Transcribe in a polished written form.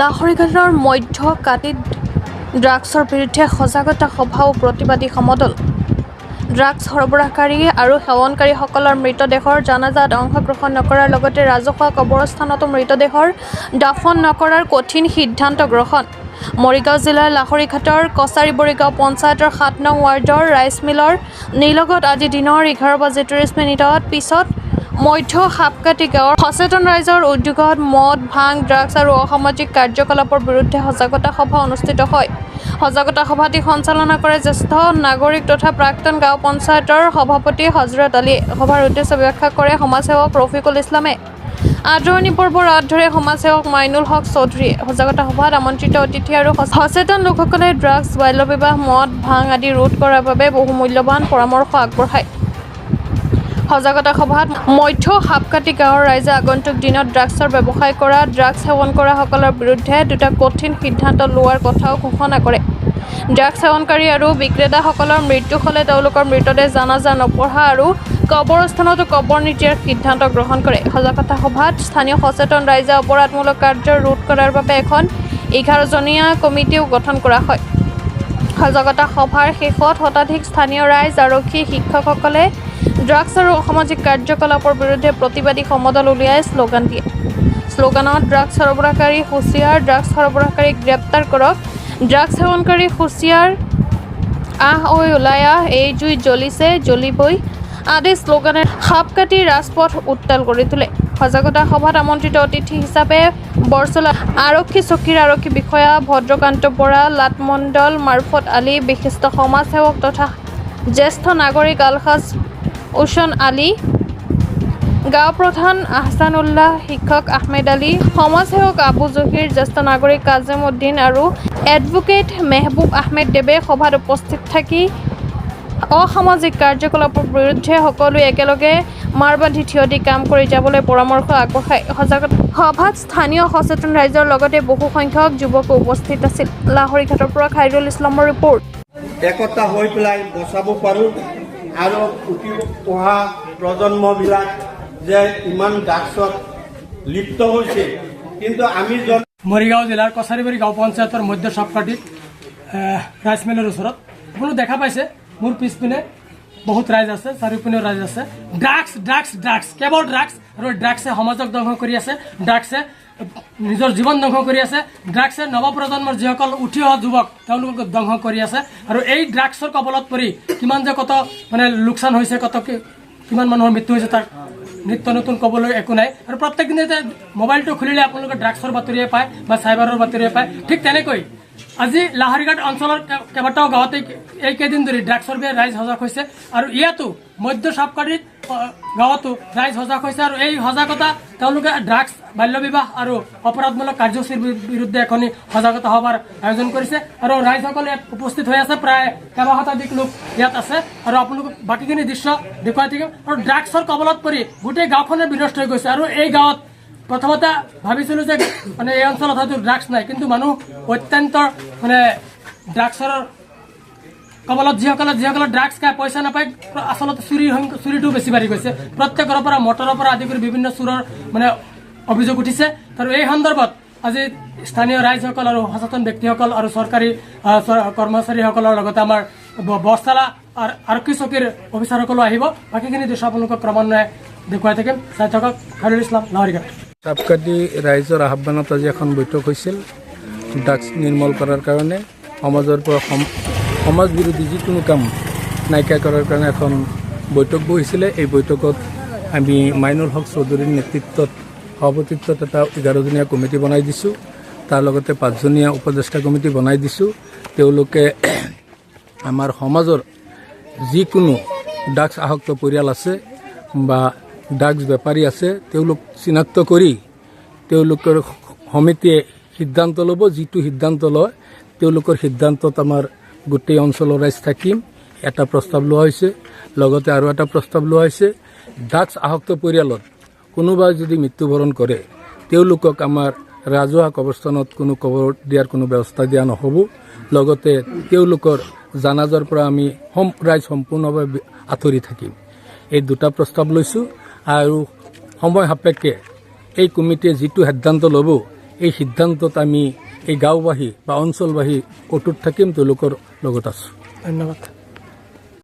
লাহৰীঘাটৰ মধ্য কাটিত ড্ৰাগছৰ বিৰুদ্ধে সজাগতা সভা আৰু প্ৰতিবাদী সমদল। ড্ৰাগছ সৰবৰাহকাৰী আৰু সেৱনকাৰীসকলৰ মৃতদেহৰ জানাজাত অংশগ্ৰহণ নকৰাৰ লগতে ৰাজহুৱা কবৰস্থানতো মৃতদেহৰ দাফন নকৰাৰ কঠিন সিদ্ধান্ত গ্ৰহণ। মৰিগাঁও জিলাৰ লাহৰীঘাটৰ কছাৰীবৰীগাঁও পঞ্চায়তৰ ৭ নং ৱাৰ্ডৰ ৰাইচ মিলৰ নিলগত আজি দিনৰ 11:30 পিছত মধ্য সাপকাটি গাঁৱৰ সচেতন ৰাইজৰ উদ্যোগত মদ, ভাং, ড্ৰাগছ আৰু অসামাজিক কাৰ্যকলাপৰ বিৰুদ্ধে সজাগতা সভা অনুষ্ঠিত হয়। সজাগতা সভাটি সঞ্চালনা কৰে জ্যেষ্ঠ নাগৰিক তথা প্ৰাক্তন গাঁও পঞ্চায়তৰ সভাপতি হজৰত আলীয়ে। সভাৰ উদ্দেশ্য ব্যাখ্যা কৰে সমাজসেৱক ৰফিকুল ইছলামে। আদৰণি পৰ্বৰ হাত ধৰে সমাজসেৱক মাইনুল হক চৌধুৰীয়ে। সজাগতা সভাত আমন্ত্ৰিত অতিথি আৰু সচেতন লোকসকলে ড্ৰাগছ, বাল্যবিবাহ, মদ, ভাং আদি ৰোধ কৰাৰ বাবে বহু মূল্যৱান পৰামৰ্শ আগবঢ়ায়। সজাগতা সভাত মধ্য সাপকাটি গাঁৱৰ ৰাইজে আগন্তুক দিনত ড্ৰাগছৰ ব্যৱসায় কৰা, ড্ৰাগছ সেৱন কৰাসকলৰ বিৰুদ্ধে দুটা কঠিন সিদ্ধান্ত লোৱাৰ কথাও ঘোষণা কৰে। ড্ৰাগছ সেৱনকাৰী আৰু বিক্ৰেতাসকলৰ মৃত্যু হ'লে তেওঁলোকৰ মৃতদেহ জানাজা নপঢ়া আৰু কবৰস্থানতো কবৰ নিদিয়াৰ সিদ্ধান্ত গ্ৰহণ কৰে। সজাগতা সভাত স্থানীয় সচেতন ৰাইজে অপৰাধমূলক কাৰ্য ৰোধ কৰাৰ বাবে এখন 11জনীয়া কমিটিও গঠন কৰা হয়। সজাগতা সভাৰ শেষত শতাধিক স্থানীয় ৰাইজ, আৰক্ষী, শিক্ষকসকলে ড্ৰাগছ আৰু অসামাজিক কাৰ্যকলাপৰ বিৰুদ্ধে প্ৰতিবাদী সমদল উলিয়াই শ্লোগান দিয়ে। শ্লোগানত ড্ৰাগছ সৰবৰাহকাৰী হুঁচিয়াৰ, ড্ৰাগছ সৰবৰাহকাৰীক গ্ৰেপ্তাৰ কৰক, ড্ৰাগছ সেৱনকাৰী হুঁচিয়াৰ, আহ ঐ ওলাই আহ, এই জুই জ্বলিছে জ্বলিবই আদি শ্লোগানে সাপকাটি ৰাজপথ উত্তাল কৰি তোলে। সজাগতা সভাত আমন্ত্ৰিত অতিথি হিচাপে বৰচলা আৰক্ষী চকীৰ আৰক্ষী বিষয়া ভদ্ৰকান্ত বৰা, লাটমণ্ডল মাৰফত আলী, বিশিষ্ট সমাজসেৱক তথা জ্যেষ্ঠ নাগৰিক আলহাজ উছন আলী, গাঁও প্ৰধান আহছানুল্লাহ, শিক্ষক আহমেদ আলী, সমাজসেৱক আবু জহিৰ, জ্যেষ্ঠ নাগৰিক কাজিম উদ্দিন আৰু এডভোকেট মেহবুব আহমেদ দেৱে সভাত উপস্থিত থাকি অসামাজিক কাৰ্যকলাপৰ বিৰুদ্ধে সকলোৱে একেলগে মাৰ বান্ধি থিয় দি কাম কৰি যাবলৈ পৰামৰ্শ আগবঢ়ায়। সজাগতা সভাত স্থানীয় সচেতন ৰাইজৰ লগতে বহু সংখ্যক যুৱকো উপস্থিত আছিল। লাহৰীঘাটৰ পৰা খাইৰুল ইছলামৰ ৰিপৰ্ট। একতা হৈ পেলাই বচাব পাৰোঁ আৰু উঠি অহা প্ৰজন্মবিলাক যে ইমান ড্ৰাগছত লিপ্ত হৈছে, কিন্তু আমি মৰিগাঁও জিলাৰ কছাৰীবাৰী গাঁও পঞ্চায়তৰ মধ্য সাপকাটিত ৰাইচ মিলৰ ওচৰত আপুনি দেখা পাইছে মোৰ পিছপিনে বহুত ৰাইজ আছে, চাৰিওপিনেও ৰাইজ আছে। ড্ৰাগছ ড্ৰাগছ ড্ৰাগছ কেৱল ড্ৰাগছ, আৰু ড্ৰাগছে সমাজক ধ্বংস কৰি আছে, ড্ৰাগছে নিজৰ জীৱন ধ্বংস কৰি আছে, ড্ৰাগছে নৱপ্ৰজন্মৰ যিসকল উঠি অহা যুৱক তেওঁলোকক ধ্বংস কৰি আছে। আৰু এই ড্ৰাগছৰ কবলত পৰি কিমান যে কত লোকচান হৈছে, কিমান মানুহৰ মৃত্যু হৈছে তাৰ নিত্য নতুন ক'বলৈ একো নাই। আৰু প্ৰত্যেক দিনে যে মোবাইলটো খুলিলে আপোনালোকে ড্ৰাগছৰ বাতৰিয়ে পায় বা চাইবাৰৰ বাতৰিয়ে পায়। ঠিক তেনেকৈ আজি লাহৰীঘাট অঞ্চলৰ কেইবাটাও গাঁৱতে এইকেইদিন ধৰি ড্ৰাগছৰ বাবে ৰাইজ সজাগ হৈছে, আৰু ইয়াতো মধ্য সাপকাটিত গাঁৱতো ৰাইজ সজাগ হৈছে। আৰু এই সজাগতা তেওঁলোকে ড্ৰাগছ, বাল্যবিবাহ আৰু অপৰাধমূলক কাৰ্যসূচীৰ বিৰুদ্ধে এখনি সজাগতা সভাৰ আয়োজন কৰিছে। আৰু ৰাইজসকলে উপস্থিত হৈ আছে, প্ৰায় কেইবা শতাধিক লোক ইয়াত আছে। আৰু আপোনালোকক বাকীখিনি দৃশ্য দেখুৱাই থাকিম। আৰু ড্ৰাগছৰ কবলত পৰি গোটেই গাঁওখনে বিনষ্ট হৈ গৈছে। আৰু এই গাঁৱত প্ৰথমতে ভাবিছিলোঁ যে এই অঞ্চলত হয়তো ড্ৰাগছ নাই, কিন্তু মানুহ অত্যন্ত ড্ৰাগছৰ কবলত যিসকলে ড্ৰাগছ খাই পইচা নাপায়, আচলতে চুৰিটোও বেছি বাঢ়ি গৈছে। প্ৰত্যেকৰ পৰা মটৰৰ পৰা আদি কৰি বিভিন্ন চোৰৰ অভিযোগ উঠিছে। আৰু এই সন্দৰ্ভত আজি স্থানীয় ৰাইজসকল আৰু সচেতন ব্যক্তিসকল আৰু চৰকাৰী কৰ্মচাৰীসকলৰ লগতে আমাৰ বৰচলা আৰক্ষী চকীৰ অফিচাৰসকলো আহিব। বাকীখিনি দৃশ্য আপোনালোকক ক্ৰমান্বয়ে দেখুৱাই থাকিম। চাই থাকক। খাইৰুল ইছলাম, লাহৰীঘাট। সাপকাটি ৰাইজৰ আহ্বানত আজি এখন বৈঠক হৈছিল ড্ৰাগছ নিৰ্মূল কৰাৰ কাৰণে। সমাজৰ পৰা সমাজ বিৰোধী যিকোনো কাম নাইকিয়া কৰাৰ কাৰণে এখন বৈঠক বহিছিলে। এই বৈঠকত আমি মাইনুল হক চৌধুৰীৰ নেতৃত্বত সভাপতিত্বত এটা 11জনীয়া কমিটি বনাই দিছোঁ। তাৰ লগতে 5জনীয়া উপদেষ্টা কমিটি বনাই দিছোঁ। তেওঁলোকে আমাৰ সমাজৰ যিকোনো ড্ৰাগছ আসক্ত পৰিয়াল আছে বা ড্ৰাগছ বেপাৰী আছে, তেওঁলোক চিনাক্ত কৰি তেওঁলোকৰ সমিতিয়ে সিদ্ধান্ত ল'ব। যিটো সিদ্ধান্ত লয় তেওঁলোকৰ সিদ্ধান্তত আমাৰ গোটেই অঞ্চলৰ ৰাইজ থাকিম। এটা প্ৰস্তাৱ লোৱা হৈছে। লগতে আৰু এটা প্ৰস্তাৱ লোৱা হৈছে, ড্ৰাগছ আসক্ত পৰিয়ালত কোনোবাই যদি মৃত্যুবৰণ কৰে তেওঁলোকক আমাৰ ৰাজহুৱা কবৰস্থানত কোনো কবৰ দিয়াৰ কোনো ব্যৱস্থা দিয়া নহ'ব। লগতে তেওঁলোকৰ জানাজৰ পৰা আমি ৰাইজ সম্পূৰ্ণভাৱে আঁতৰি থাকিম। এই দুটা প্ৰস্তাৱ লৈছোঁ আৰু সময় সাপেক্ষে এই কমিটিয়ে যিটো সিদ্ধান্ত ল'ব এই সিদ্ধান্তত আমি এই গাঁওবাসী বা অঞ্চলবাসী অটুট থাকিম, তেওঁলোকৰ লগত আছোঁ। ধন্যবাদ।